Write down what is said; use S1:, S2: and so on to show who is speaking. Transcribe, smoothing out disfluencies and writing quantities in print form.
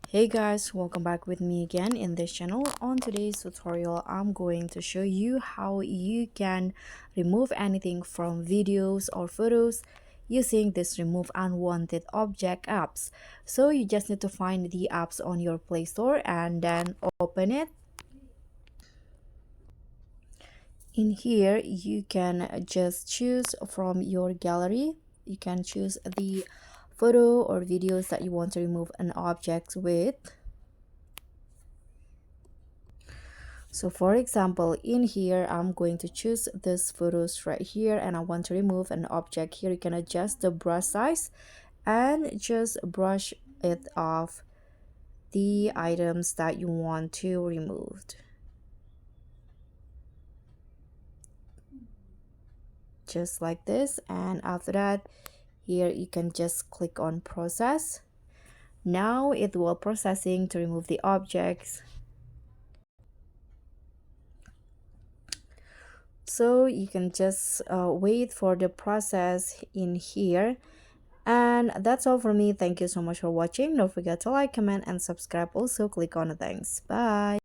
S1: Hey guys, welcome back with me again in this channel. On today's tutorial, I'm going to show you how you can remove anything from videos or photos using this remove unwanted object apps. So you just need to find the apps on your Play Store and then open it. In here, you can just choose from your gallery. You can choose the photo or videos that you want to remove an object with. So for example, in here, I'm going to choose this photos right here and I want to remove an object here. You can adjust the brush size and just brush it off the items that you want to remove. Just like this. And after that, here you can just click on process. Now it will processing to remove the objects. So you can just wait for the process in here. And that's all for me. Thank you so much for watching. Don't forget to like, comment, and subscribe. Also, click on the thanks. Bye.